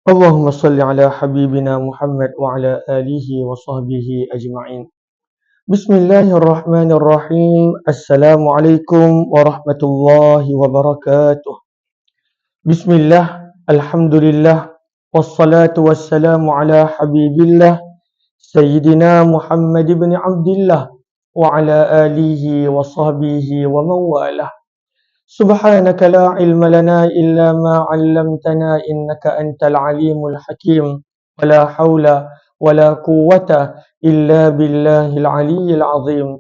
Allahumma salli ala habibina Muhammad wa ala alihi wa sahbihi ajma'in. Bismillahirrahmanirrahim. Assalamualaikum warahmatullahi wabarakatuh. Bismillah, alhamdulillah, wassalatu wassalamu ala habibillah, Sayyidina Muhammad ibn Abdillah, wa ala alihi wa sahbihi wa mawalah. Subhanaka la ilma lana illa ma 'allamtana innaka antal alimul hakim. Wala haula wala quwwata illa billahil aliyyil azim.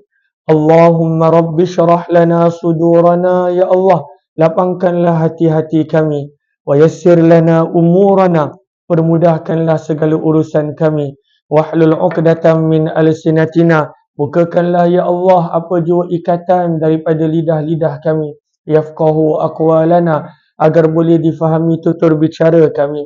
Allahumma rabbi syrah lana sudurana, ya Allah, lapangkanlah hati-hati kami. Wa yassir lana umurana, permudahkanlah segala urusan kami. Wahlul 'uqdatam min alsinatina, bukakanlah ya Allah apa jua ikatan daripada lidah-lidah kami. Yafqahu aqwalana, agar boleh difahami tutur bicara kami.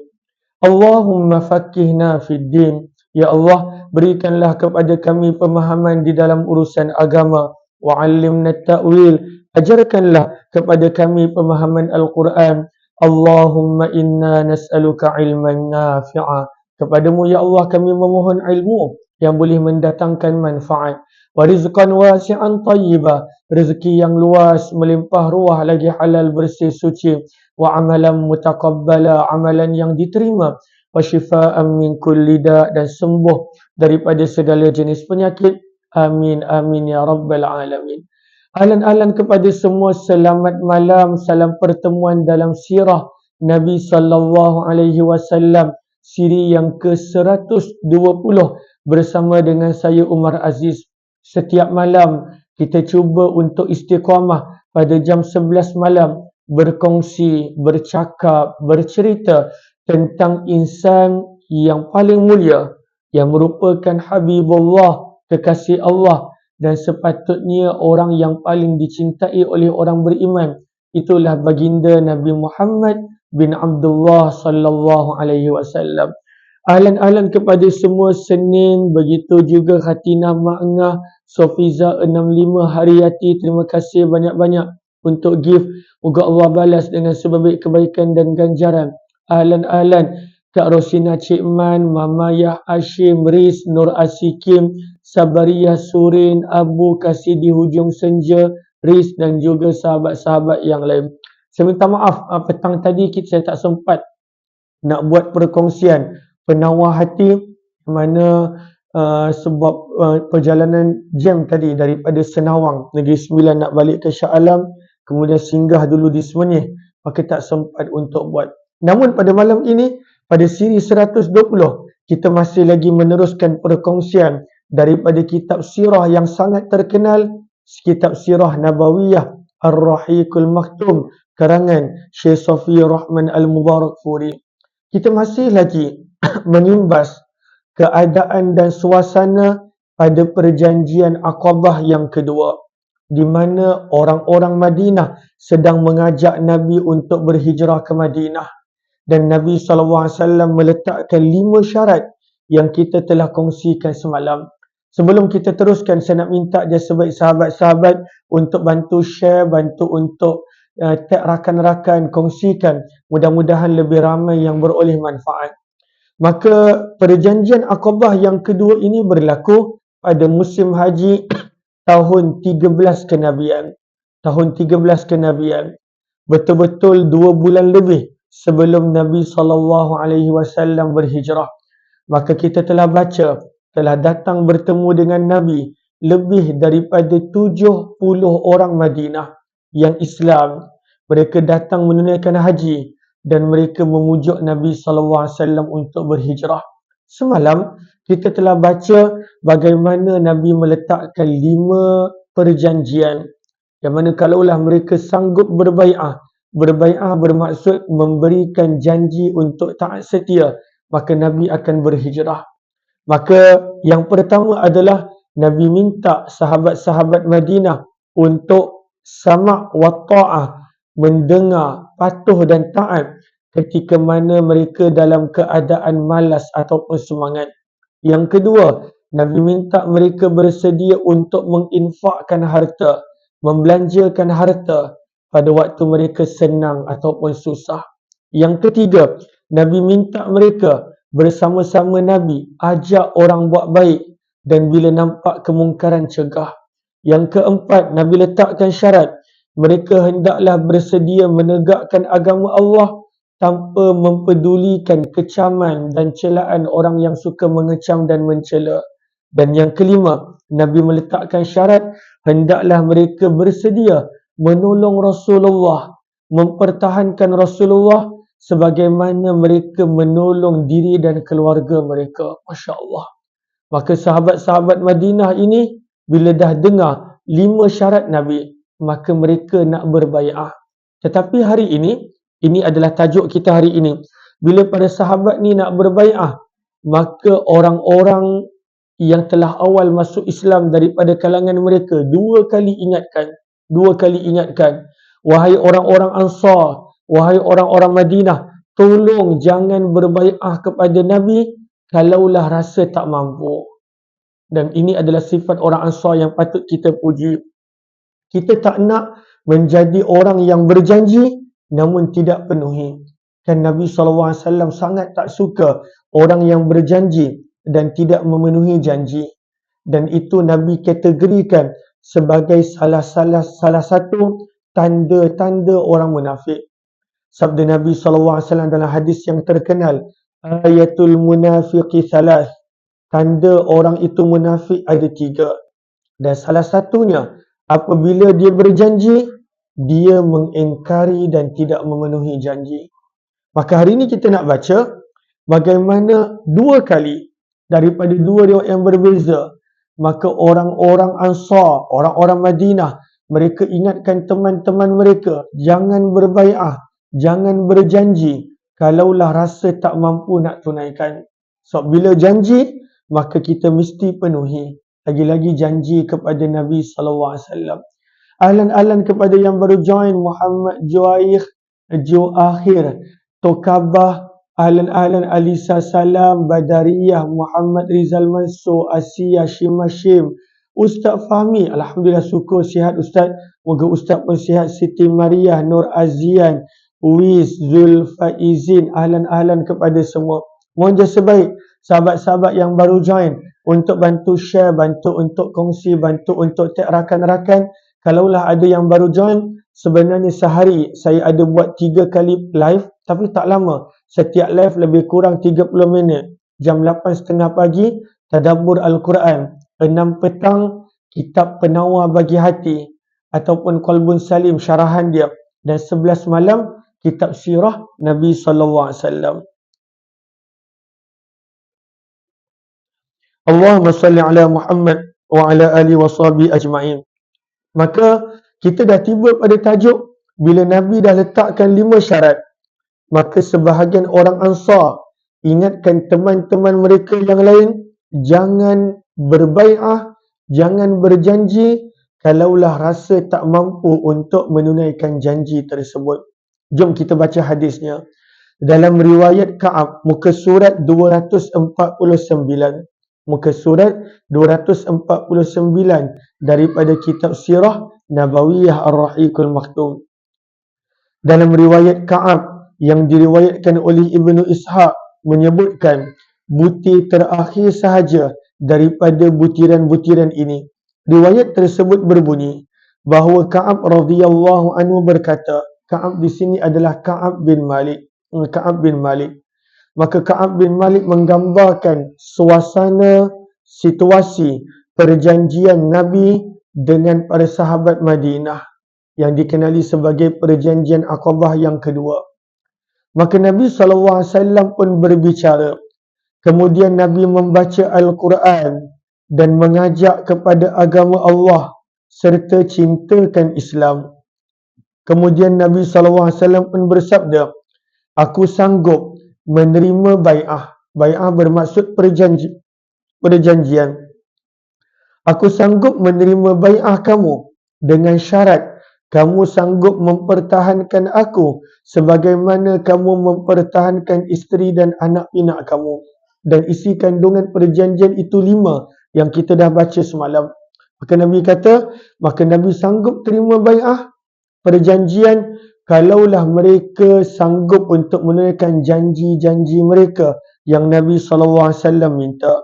Allahumma faqihna fid din, ya Allah, berikanlah kepada kami pemahaman di dalam urusan agama. Wa 'allimna ta'wil, ajarkanlah kepada kami pemahaman Al-Quran. Allahumma inna nas'aluka ilman nafi'a, kepadamu ya Allah kami memohon ilmu yang boleh mendatangkan manfaat. Wa rizqan wasi'an tayyibah, rezeki yang luas, melimpah ruah lagi halal bersih suci. Wa amalan mutaqabbala, amalan yang diterima. Wa shifaan min kulli da', dan sembuh daripada segala jenis penyakit. Amin amin ya rabbal alamin. Ahlan-ahlan kepada semua, selamat malam, salam pertemuan dalam sirah Nabi sallallahu alaihi wasallam, siri yang ke-120 bersama dengan saya Umar Aziz. Setiap malam kita cuba untuk istiqamah pada jam 11 malam, berkongsi, bercakap, bercerita tentang insan yang paling mulia, yang merupakan Habibullah, kekasih Allah, dan sepatutnya orang yang paling dicintai oleh orang beriman. Itulah baginda Nabi Muhammad bin Abdullah sallallahu alaihi wasallam. Ahlan-ahlan kepada semua Senin, begitu juga Khatina Ma'ngah, Sofiza 65 Hariyati, terima kasih banyak-banyak untuk gift. Moga Allah balas dengan sebaik kebaikan dan ganjaran. Ahlan-ahlan Kak Rosina Cikman, Mama Yah Hashim, Riz, Nur Asikim, Sabariyah Surin, Abu Kasih di hujung senja, Riz, dan juga sahabat-sahabat yang lain. Saya minta maaf, petang tadi saya tak sempat nak buat perkongsian penawar hati, mana sebab perjalanan jam tadi daripada Senawang Negeri Sembilan nak balik ke Shah Alam, kemudian singgah dulu di Semenyih, maka tak sempat untuk buat. Namun pada malam ini, pada siri 120, kita masih lagi meneruskan perkongsian daripada kitab sirah yang sangat terkenal, kitab sirah Nabawiyah Ar-Rahiqul Maktum, karangan Syekh Safi Rahman Al-Mubarakfuri. Kita masih lagi menimbas keadaan dan suasana pada perjanjian Aqabah yang kedua, di mana orang-orang Madinah sedang mengajak Nabi untuk berhijrah ke Madinah, dan Nabi SAW meletakkan 5 syarat yang kita telah kongsikan semalam. Sebelum kita teruskan, saya nak minta dia sebaik sahabat-sahabat untuk bantu share, bantu untuk tag rakan-rakan, kongsikan. Mudah-mudahan lebih ramai yang beroleh manfaat. Maka perjanjian Aqabah yang kedua ini berlaku pada musim haji tahun 13 kenabian. Tahun 13 kenabian. Betul-betul 2 bulan lebih sebelum Nabi SAW berhijrah. Maka kita telah baca, telah datang bertemu dengan Nabi lebih daripada 70 orang Madinah yang Islam. Mereka datang menunaikan haji dan mereka memujuk Nabi SAW untuk berhijrah. Semalam kita telah baca bagaimana Nabi meletakkan 5 perjanjian, yang mana kalaulah mereka sanggup berbai'ah, berbai'ah bermaksud memberikan janji untuk taat setia, maka Nabi akan berhijrah. Maka yang pertama adalah Nabi minta sahabat-sahabat Madinah untuk sama' wa ta'ah, mendengar, patuh dan taat ketika mana mereka dalam keadaan malas ataupun semangat. Yang kedua, Nabi minta mereka bersedia untuk menginfakkan harta, membelanjakan harta pada waktu mereka senang ataupun susah. Yang ketiga, Nabi minta mereka bersama-sama Nabi ajak orang buat baik dan bila nampak kemungkaran cegah. Yang keempat, Nabi letakkan syarat mereka hendaklah bersedia menegakkan agama Allah tanpa mempedulikan kecaman dan celaan orang yang suka mengecam dan mencela. Dan yang kelima, Nabi meletakkan syarat hendaklah mereka bersedia menolong Rasulullah, mempertahankan Rasulullah sebagaimana mereka menolong diri dan keluarga mereka. Masya Allah. Maka sahabat-sahabat Madinah ini bila dah dengar 5 syarat Nabi, maka mereka nak berbai'ah. Tetapi hari ini adalah tajuk kita hari ini. Bila para sahabat ni nak berbai'ah, maka orang-orang yang telah awal masuk Islam daripada kalangan mereka dua kali ingatkan, wahai orang-orang Ansar, wahai orang-orang Madinah, tolong jangan berbai'ah kepada Nabi kalaulah rasa tak mampu. Dan ini adalah sifat orang Ansar yang patut kita puji. Kita tak nak menjadi orang yang berjanji namun tidak penuhi. Kan Nabi SAW sangat tak suka orang yang berjanji dan tidak memenuhi janji. Dan itu Nabi kategorikan sebagai salah satu tanda-tanda orang munafik. Sabda Nabi SAW dalam hadis yang terkenal, ayatul munafiqi thalath. Tanda orang itu munafik ada 3. Dan salah satunya, apabila dia berjanji, dia mengingkari dan tidak memenuhi janji. Maka hari ini kita nak baca bagaimana 2 kali daripada 2 riwayat yang berbeza, maka orang-orang Ansar, orang-orang Madinah, mereka ingatkan teman-teman mereka, jangan berbai'ah, jangan berjanji kalaulah rasa tak mampu nak tunaikan. So bila janji, maka kita mesti penuhi. Lagi-lagi janji kepada Nabi SAW. Ahlan-ahlan kepada yang baru join, Muhammad Juakhir, Tokabah, ahlan-ahlan Alisa Salam, Badariyah, Muhammad Rizal Mansur, Asia Shimashim, Ustaz Fahmi, Alhamdulillah syukur sihat Ustaz. Moga Ustaz pun sihat. Siti Mariah, Nur Azian, Wiz, Zulfaizin, ahlan-ahlan kepada semua. Mohon jasa baik sahabat-sahabat yang baru join untuk bantu share, bantu untuk kongsi, bantu untuk tag rakan-rakan. Kalaulah ada yang baru join, sebenarnya sehari saya ada buat 3 kali live, tapi tak lama. Setiap live lebih kurang 30 minit. Jam 8.30 pagi, Tadabbur Al-Quran. 6 petang, Kitab Penawar Bagi Hati ataupun Qalbun Salim, syarahan dia. Dan 11 malam, Kitab Sirah Nabi SAW. Allahumma salli ala Muhammad wa ala ali wa sahbihi ajma'in. Maka kita dah tiba pada tajuk bila Nabi dah letakkan 5 syarat. Maka sebahagian orang Ansar ingatkan teman-teman mereka yang lain, jangan berbai'ah, jangan berjanji kalaulah rasa tak mampu untuk menunaikan janji tersebut. Jom kita baca hadisnya. Dalam riwayat Ka'ab, muka surat 249. Muka surat 249 daripada kitab Sirah Nabawiyah Ar-Rahiqul Maktum. Dalam riwayat Ka'ab yang diriwayatkan oleh Ibnu Ishaq menyebutkan butir terakhir sahaja daripada butiran-butiran ini. Riwayat tersebut berbunyi bahawa Ka'ab radhiyallahu anhu berkata, Ka'ab di sini adalah Ka'ab bin Malik. Maka Ka'ab bin Malik menggambarkan suasana situasi perjanjian Nabi dengan para sahabat Madinah yang dikenali sebagai perjanjian Aqabah yang kedua. Maka Nabi SAW pun berbicara. Kemudian Nabi membaca Al-Quran dan mengajak kepada agama Allah serta cintakan Islam. Kemudian Nabi SAW pun bersabda, aku sanggup menerima bai'ah. Bai'ah bermaksud perjanjian. Aku sanggup menerima bai'ah kamu dengan syarat kamu sanggup mempertahankan aku sebagaimana kamu mempertahankan isteri dan anak pinak kamu. Dan isi kandungan perjanjian itu 5 yang kita dah baca semalam. Maka Nabi kata, maka Nabi sanggup terima bai'ah perjanjian kalaulah mereka sanggup untuk menunaikan janji-janji mereka yang Nabi SAW minta.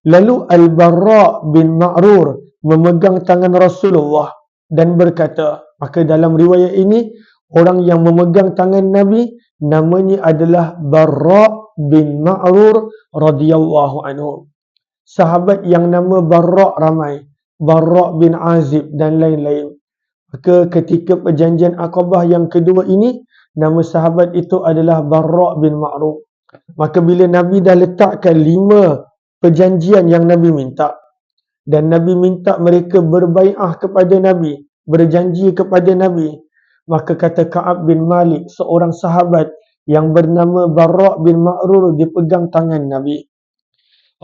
Lalu Al-Barra bin Ma'rur memegang tangan Rasulullah dan berkata, maka dalam riwayat ini, orang yang memegang tangan Nabi namanya adalah Barra bin Ma'rur radhiyallahu anhu. Sahabat yang nama Barra ramai, Barra bin Azib dan lain-lain. Maka ketika perjanjian Aqabah yang kedua ini, nama sahabat itu adalah Barra bin Ma'rur. Maka bila Nabi dah letakkan 5 perjanjian yang Nabi minta, dan Nabi minta mereka berbai'ah kepada Nabi, berjanji kepada Nabi, maka kata Ka'ab bin Malik, seorang sahabat yang bernama Barra bin Ma'rur, dipegang tangan Nabi.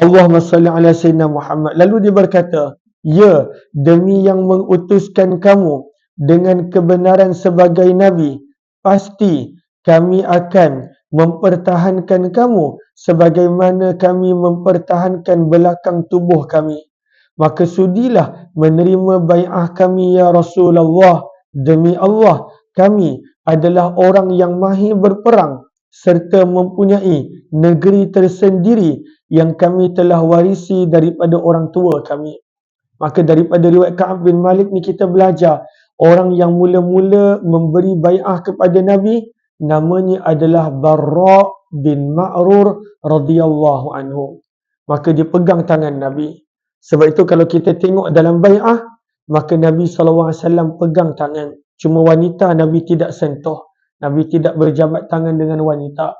Allahumma salli ala Sayyidina Muhammad. Lalu dia berkata, ya, demi yang mengutuskan kamu dengan kebenaran sebagai Nabi, pasti kami akan mempertahankan kamu sebagaimana kami mempertahankan belakang tubuh kami. Maka sudilah menerima bai'ah kami ya Rasulullah. Demi Allah, kami adalah orang yang mahir berperang serta mempunyai negeri tersendiri yang kami telah warisi daripada orang tua kami. Maka daripada riwayat Ka'ab bin Malik ni kita belajar, orang yang mula-mula memberi bai'ah kepada Nabi namanya adalah Barra bin Ma'rur radhiyallahu anhu. Maka dia pegang tangan Nabi. Sebab itu kalau kita tengok dalam bai'ah, maka Nabi SAW pegang tangan. Cuma wanita Nabi tidak sentuh. Nabi tidak berjabat tangan dengan wanita.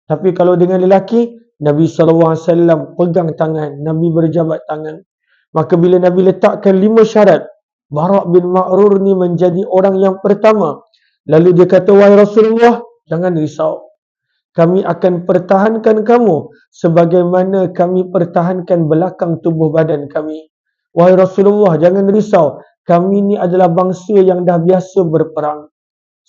Tapi kalau dengan lelaki, Nabi SAW pegang tangan, Nabi berjabat tangan. Maka bila Nabi letakkan 5 syarat, Barra bin Ma'rur ni menjadi orang yang pertama. Lalu dia kata, wahai Rasulullah, jangan risau. Kami akan pertahankan kamu sebagaimana kami pertahankan belakang tubuh badan kami. Wahai Rasulullah, jangan risau. Kami ni adalah bangsa yang dah biasa berperang.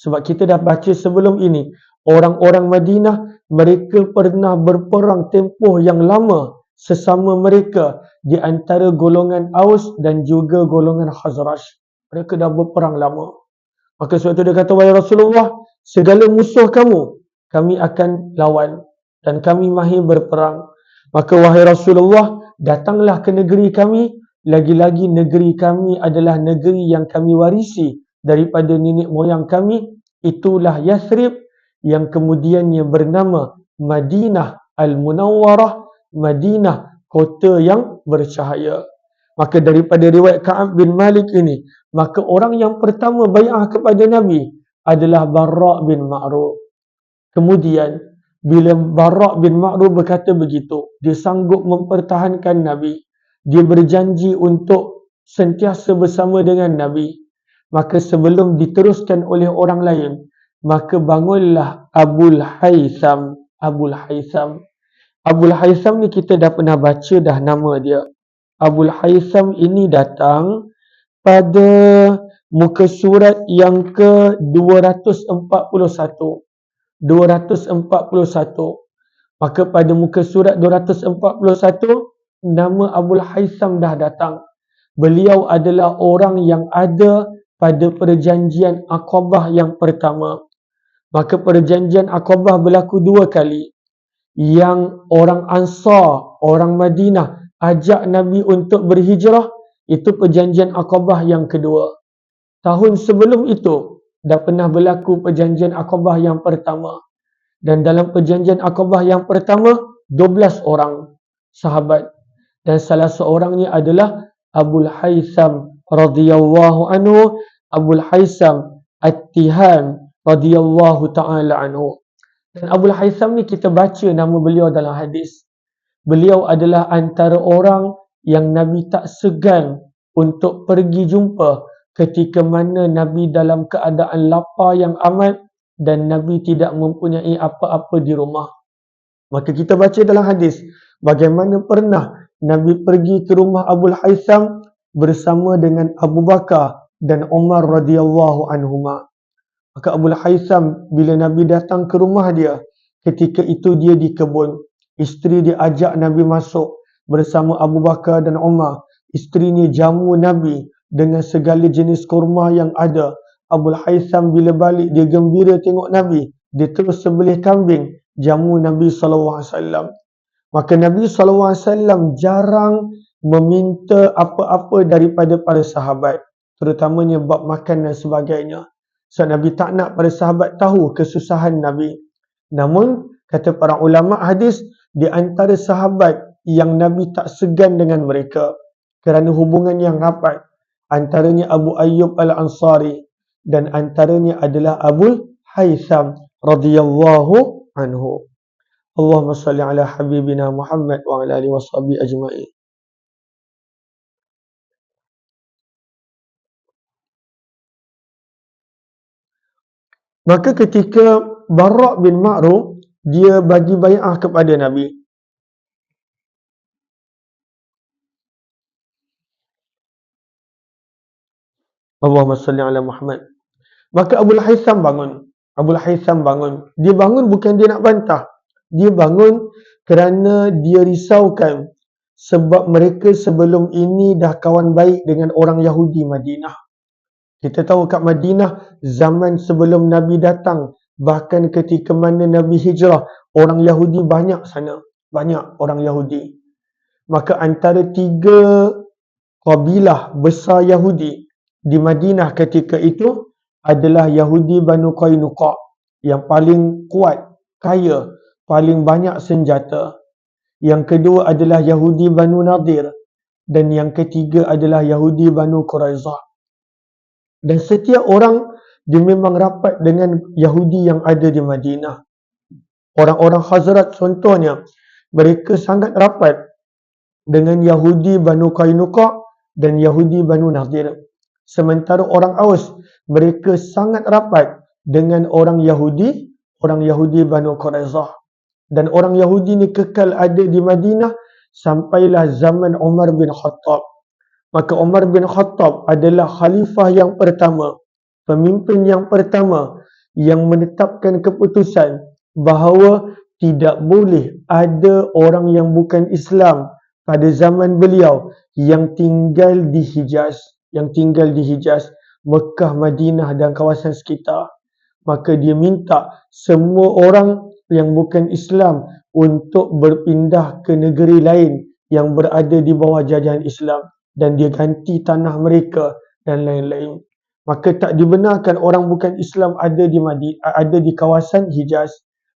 Sebab kita dah baca sebelum ini, orang-orang Madinah, mereka pernah berperang tempoh yang lama sesama mereka di antara golongan Aus dan juga golongan Khazraj. Mereka dah berperang lama. Maka sebab itu dia kata, wahai Rasulullah, segala musuh kamu, kami akan lawan dan kami mahir berperang. Maka wahai Rasulullah, datanglah ke negeri kami. Lagi-lagi negeri kami adalah negeri yang kami warisi daripada nenek moyang kami. Itulah Yathrib yang kemudiannya bernama Madinah Al-Munawwarah, Madinah kota yang bercahaya. Maka daripada riwayat Ka'ab bin Malik ini, maka orang yang pertama bai'ah kepada Nabi adalah Barra bin Ma'rur. Kemudian bila Barra bin Ma'rur berkata begitu, dia sanggup mempertahankan Nabi, dia berjanji untuk sentiasa bersama dengan Nabi. Maka sebelum diteruskan oleh orang lain, maka bangunlah Abul Haytham. Abul Haytham. Abul Haytham ni kita dah pernah baca dah nama dia. Abul Haytham ini datang pada muka surat yang ke-241. 241. Maka pada muka surat 241, nama Abul Haytham dah datang. Beliau adalah orang yang ada pada perjanjian Aqabah yang pertama. Maka perjanjian Aqabah berlaku 2 kali. Yang orang Ansar, orang Madinah ajak Nabi untuk berhijrah, itu perjanjian Aqabah yang kedua. Tahun sebelum itu dah pernah berlaku perjanjian Aqabah yang pertama. Dan dalam perjanjian Aqabah yang pertama, 12 orang sahabat. Dan salah seorangnya adalah Abul Haytham radhiyallahu anhu, Abul Haytham At-Tihan radhiyallahu ta'ala anhu. Dan Abul Haytham ni kita baca nama beliau dalam hadis. Beliau adalah antara orang yang Nabi tak segan untuk pergi jumpa ketika mana Nabi dalam keadaan lapar yang amat dan Nabi tidak mempunyai apa-apa di rumah. Maka kita baca dalam hadis bagaimana pernah Nabi pergi ke rumah Abul Haytham bersama dengan Abu Bakar dan Umar radhiyallahu anhuma. Maka Abul Haytham bila Nabi datang ke rumah dia, ketika itu dia di kebun. Isteri dia ajak Nabi masuk bersama Abu Bakar dan Umar. Isterinya jamu Nabi dengan segala jenis kurma yang ada. Abul Haytham bila balik dia gembira tengok Nabi. Dia terus sembelih kambing jamu Nabi SAW. Maka Nabi SAW jarang meminta apa-apa daripada para sahabat, terutamanya bab makan dan sebagainya. So Nabi tak nak para sahabat tahu kesusahan Nabi. Namun kata para ulama hadis, di antara sahabat yang Nabi tak segan dengan mereka kerana hubungan yang rapat, antaranya Abu Ayyub Al-Ansari dan antaranya adalah Abul Haytham radhiyallahu anhu. Allahumma salli ala habibina Muhammad wa ala alihi washabihi ajma'in. Maka ketika Bara' bin Ma'ruf dia bagi bai'ah kepada Nabi. Allahumma salli ala Muhammad. Maka Abul Haytham bangun. Abul Haytham bangun. Dia bangun bukan dia nak bantah. Dia bangun kerana dia risaukan sebab mereka sebelum ini dah kawan baik dengan orang Yahudi Madinah. Kita tahu kat Madinah zaman sebelum Nabi datang, bahkan ketika mana Nabi hijrah, orang Yahudi banyak sana. Banyak orang Yahudi. Maka antara 3 kabilah besar Yahudi di Madinah ketika itu adalah Yahudi Banu Qainuqa yang paling kuat, kaya, paling banyak senjata. Yang kedua adalah Yahudi Banu Nadir dan yang ketiga adalah Yahudi Banu Quraizah. Dan setiap orang dia memang rapat dengan Yahudi yang ada di Madinah. Orang-orang Khazraj contohnya, mereka sangat rapat dengan Yahudi Banu Qainuqa dan Yahudi Banu Nadir. Sementara orang Aus, mereka sangat rapat dengan orang Yahudi Banu Quraizah. Dan orang Yahudi ni kekal ada di Madinah sampailah zaman Umar bin Khattab. Maka Umar bin Khattab adalah khalifah yang pertama, pemimpin yang pertama yang menetapkan keputusan bahawa tidak boleh ada orang yang bukan Islam pada zaman beliau yang tinggal di Hijaz, Mekah, Madinah dan kawasan sekitar. Maka dia minta semua orang yang bukan Islam untuk berpindah ke negeri lain yang berada di bawah jajahan Islam dan dia ganti tanah mereka dan lain-lain. Maka tak dibenarkan orang bukan Islam ada di kawasan Hijaz.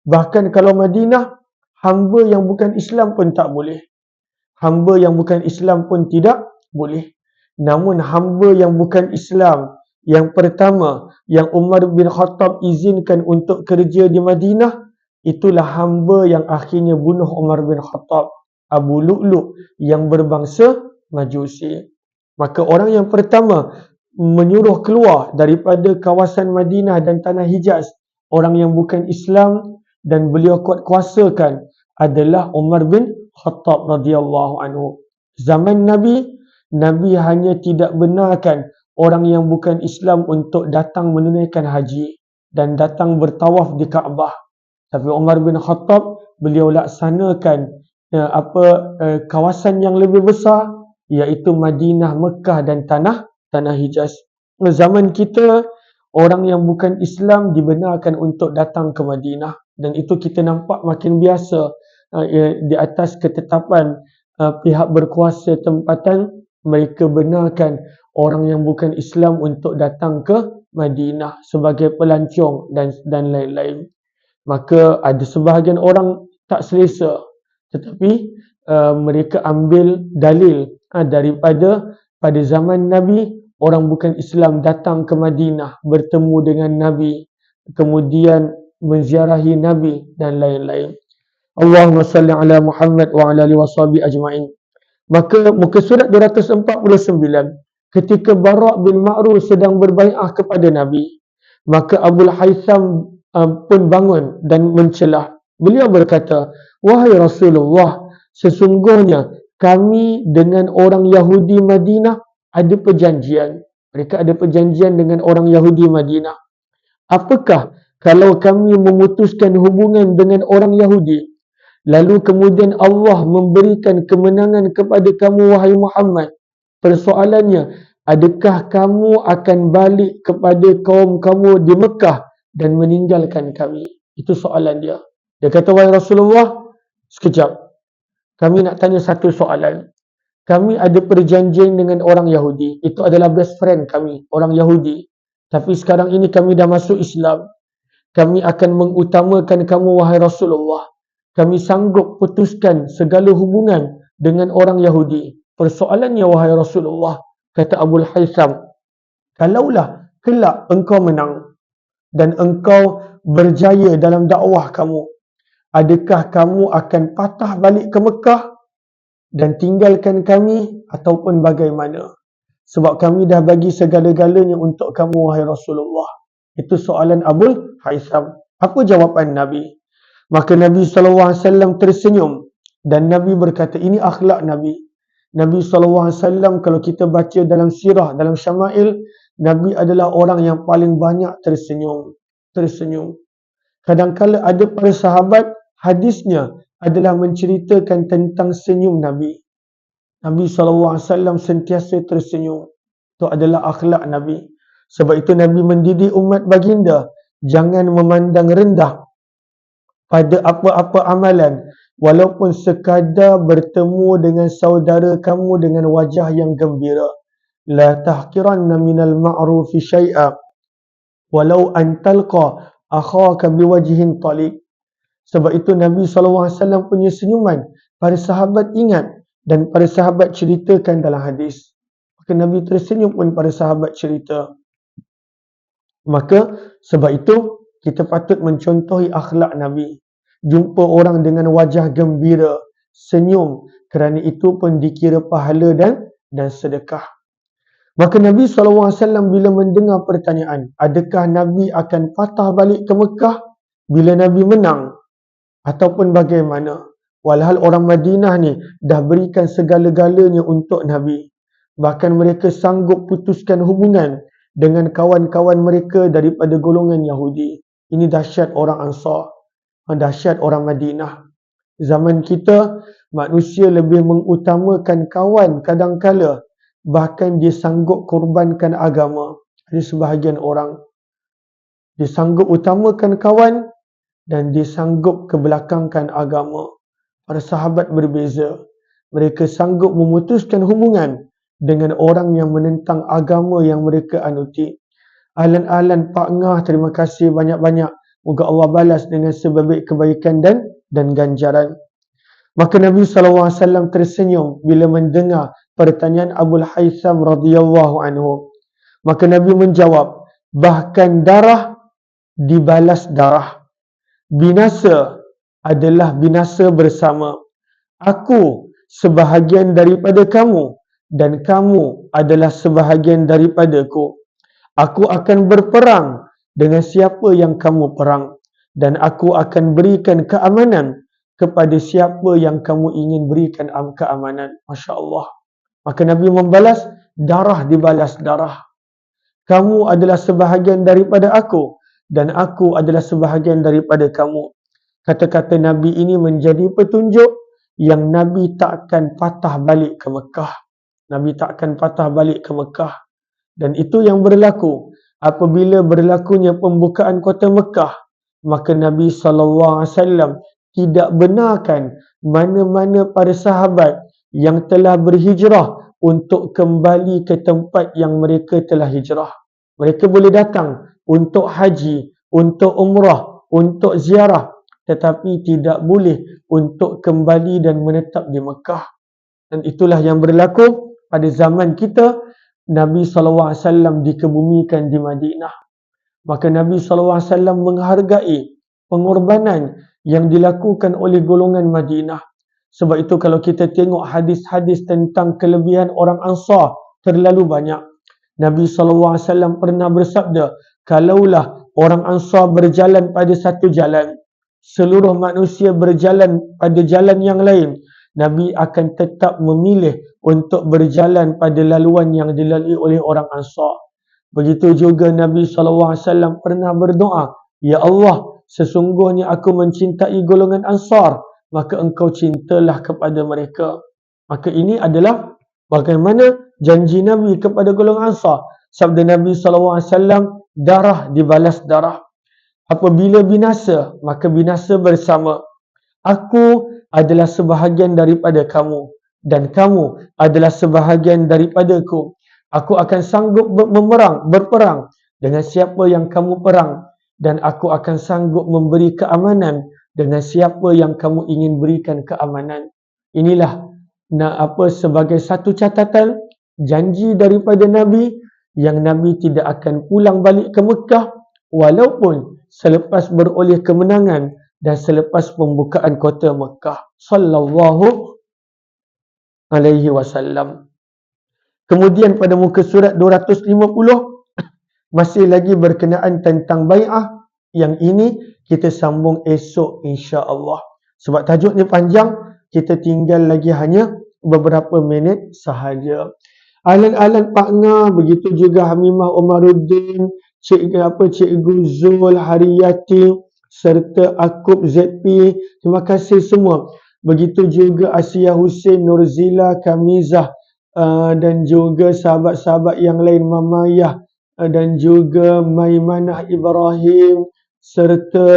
Bahkan kalau Madinah, hamba yang bukan Islam pun tak boleh. Hamba yang bukan Islam pun tidak boleh. Namun hamba yang bukan Islam yang pertama yang Umar bin Khattab izinkan untuk kerja di Madinah, itulah hamba yang akhirnya bunuh Umar bin Khattab, Abu Lu'lu' yang berbangsa Majusi. Maka orang yang pertama menyuruh keluar daripada kawasan Madinah dan tanah Hijaz orang yang bukan Islam dan beliau kuat kuasakan adalah Umar bin Khattab radhiyallahu anhu. Zaman Nabi hanya tidak benarkan orang yang bukan Islam untuk datang menunaikan haji dan datang bertawaf di Kaabah. Tapi Umar bin Khattab beliau laksanakan kawasan yang lebih besar, iaitu Madinah, Mekah dan tanah Hijaz. Zaman kita, orang yang bukan Islam dibenarkan untuk datang ke Madinah dan itu kita nampak makin biasa di atas ketetapan pihak berkuasa tempatan. Mereka benarkan orang yang bukan Islam untuk datang ke Madinah sebagai pelancong dan lain-lain. Maka ada sebahagian orang tak selesa, tetapi mereka ambil dalil daripada pada zaman Nabi, orang bukan Islam datang ke Madinah, bertemu dengan Nabi, kemudian menziarahi Nabi dan lain-lain. Allahumma salli ala Muhammad wa ala alihi washabihi ajma'in. Maka muka surat 249, ketika Bara' bin Ma'ruf sedang berbai'ah kepada Nabi, maka Abul Haytham pun bangun dan mencelah. Beliau berkata, "Wahai Rasulullah, sesungguhnya kami dengan orang Yahudi Madinah ada perjanjian. Mereka ada perjanjian dengan orang Yahudi Madinah. Apakah kalau kami memutuskan hubungan dengan orang Yahudi, lalu kemudian Allah memberikan kemenangan kepada kamu, wahai Muhammad? Persoalannya, adakah kamu akan balik kepada kaum kamu di Mekah dan meninggalkan kami? Itu soalan dia. Dia kata, wahai Rasulullah, sekejap. Kami nak tanya satu soalan. Kami ada perjanjian dengan orang Yahudi. Itu adalah best friend kami, orang Yahudi. Tapi sekarang ini kami dah masuk Islam. Kami akan mengutamakan kamu, wahai Rasulullah. Kami sanggup putuskan segala hubungan dengan orang Yahudi. Persoalannya, wahai Rasulullah, kata Abul Haytham, kalaulah kelak engkau menang dan engkau berjaya dalam dakwah kamu, adakah kamu akan patah balik ke Mekah dan tinggalkan kami ataupun bagaimana? Sebab kami dah bagi segala-galanya untuk kamu, wahai Rasulullah. Itu soalan Abul Haytham. Apa jawapan Nabi? Maka Nabi SAW tersenyum dan Nabi berkata, ini akhlak Nabi. Nabi SAW kalau kita baca dalam sirah, dalam syama'il, Nabi adalah orang yang paling banyak tersenyum. Kadang-kadang ada para sahabat, hadisnya adalah menceritakan tentang senyum Nabi. Nabi SAW sentiasa tersenyum. Itu adalah akhlak Nabi. Sebab itu Nabi mendidik umat baginda, jangan memandang rendah pada apa-apa amalan, walaupun sekadar bertemu dengan saudara kamu dengan wajah yang gembira. La tahqiranna minal ma'rufi syai'a walau an talqa akhaka biwajhin taliq. Sebab itu Nabi SAW punya senyuman, para sahabat ingat dan para sahabat ceritakan dalam hadis. Maka Nabi tersenyum pun para sahabat cerita. Maka sebab itu kita patut mencontohi akhlak Nabi. Jumpa orang dengan wajah gembira, senyum, kerana itu pun dikira pahala dan sedekah. Maka Nabi SAW bila mendengar pertanyaan, adakah Nabi akan patah balik ke Mekah bila Nabi menang ataupun bagaimana? Walhal orang Madinah ni dah berikan segala-galanya untuk Nabi. Bahkan mereka sanggup putuskan hubungan dengan kawan-kawan mereka daripada golongan Yahudi. Ini dahsyat orang Ansar, dahsyat orang Madinah. Zaman kita, manusia lebih mengutamakan kawan kadangkala, bahkan dia sanggup korbankan agama. Ada sebahagian orang, dia sanggup utamakan kawan dan dia sanggup kebelakangkan agama. Para sahabat berbeza. Mereka sanggup memutuskan hubungan dengan orang yang menentang agama yang mereka anuti. Ahlan Pak Ngah, terima kasih banyak-banyak. Moga Allah balas dengan sebaik kebaikan dan ganjaran. Maka Nabi SAW tersenyum bila mendengar pertanyaan Abul Haytham radhiyallahu anhu. Maka Nabi menjawab, bahkan darah dibalas darah. Binasa adalah binasa bersama. Aku sebahagian daripada kamu dan kamu adalah sebahagian daripadaku. Aku akan berperang dengan siapa yang kamu perang dan aku akan berikan keamanan kepada siapa yang kamu ingin berikan keamanan. Masya Allah. Maka Nabi membalas, darah dibalas darah. Kamu adalah sebahagian daripada aku dan aku adalah sebahagian daripada kamu. Kata-kata Nabi ini menjadi petunjuk yang Nabi takkan patah balik ke Mekah. Nabi takkan patah balik ke Mekah. Dan itu yang berlaku. Apabila berlakunya pembukaan kota Mekah, maka Nabi SAW tidak benarkan mana-mana para sahabat yang telah berhijrah untuk kembali ke tempat yang mereka telah hijrah. Mereka boleh datang untuk haji, untuk umrah, untuk ziarah, tetapi tidak boleh untuk kembali dan menetap di Mekah. Dan itulah yang berlaku pada zaman kita. Nabi SAW dikebumikan di Madinah. Maka Nabi SAW menghargai pengorbanan yang dilakukan oleh golongan Madinah. Sebab itu kalau kita tengok hadis-hadis tentang kelebihan orang Ansar terlalu banyak. Nabi SAW pernah bersabda, kalaulah orang Ansar berjalan pada satu jalan, seluruh manusia berjalan pada jalan yang lain, Nabi akan tetap memilih untuk berjalan pada laluan yang dilalui oleh orang Ansar. Begitu juga Nabi SAW pernah berdoa, ya Allah, sesungguhnya aku mencintai golongan Ansar, maka engkau cintalah kepada mereka. Maka ini adalah Bagaimana janji Nabi kepada golongan Ansar? Sabda Nabi SAW, darah dibalas darah. Apabila binasa, maka binasa bersama. Aku adalah sebahagian daripada kamu dan kamu adalah sebahagian daripadaku. Aku akan sanggup berperang dengan siapa yang kamu perang, dan aku akan sanggup memberi keamanan dengan siapa yang kamu ingin berikan keamanan. Inilah sebagai satu catatan janji daripada Nabi yang Nabi tidak akan pulang balik ke Mekah walaupun selepas beroleh kemenangan dan selepas pembukaan kota Mekah sallallahu alaihi wasallam. Kemudian pada muka surat 250 masih lagi berkenaan tentang bai'ah. Yang ini kita sambung esok insya-Allah. Sebab tajuk ni panjang, kita tinggal lagi hanya beberapa minit sahaja. Alan partner, begitu juga Hamimah Omaruddin, Cikgu Zul Hariyati serta Akub ZP. Terima kasih semua. Begitu juga Asia Hussein, Nurzila, Kamizah dan juga sahabat-sahabat yang lain, Mamayah dan juga Maimanah Ibrahim serta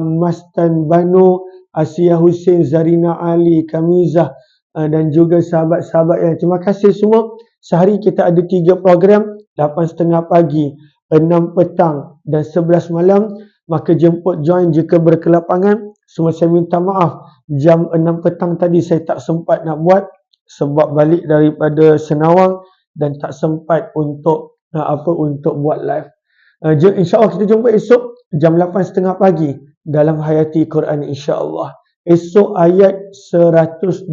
Mastan Banu, Asia Hussein, Zarina Ali, Kamizah dan juga sahabat-sahabat yang terima kasih semua. Sehari kita ada 3 program, 8.30 pagi, 6 petang dan 11 malam. Maka jemput join jika berkelapangan. Semua saya minta maaf, jam 6 petang tadi saya tak sempat nak buat sebab balik daripada Senawang dan tak sempat untuk buat live. InsyaAllah kita jumpa esok jam 8.30 pagi dalam Hayati Quran insyaAllah. Esok ayat 125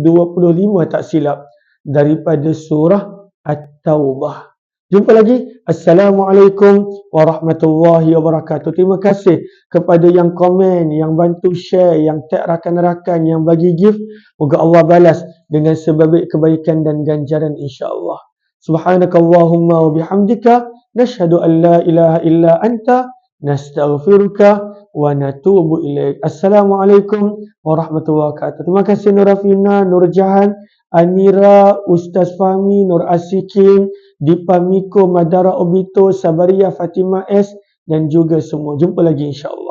tak silap daripada surah At-Taubah. Jumpa lagi. Assalamualaikum warahmatullahi wabarakatuh. Terima kasih kepada yang komen, yang bantu share, yang tag rakan-rakan, yang bagi gift. Moga Allah balas dengan sebaik kebaikan dan ganjaran insya-Allah. Subhanakallahumma wa bihamdika nashhadu an la ilaha illa anta nastaghfiruka wa natubu ilaik. Assalamualaikum warahmatullahi wabarakatuh. Terima kasih Nur Rafina, Nur Jahan, Anira, Ustaz Fahmi, Nur Asikin, Dipa Miko, Madara Obito, Sabaria, Fatimah S dan juga semua. Jumpa lagi insya-Allah.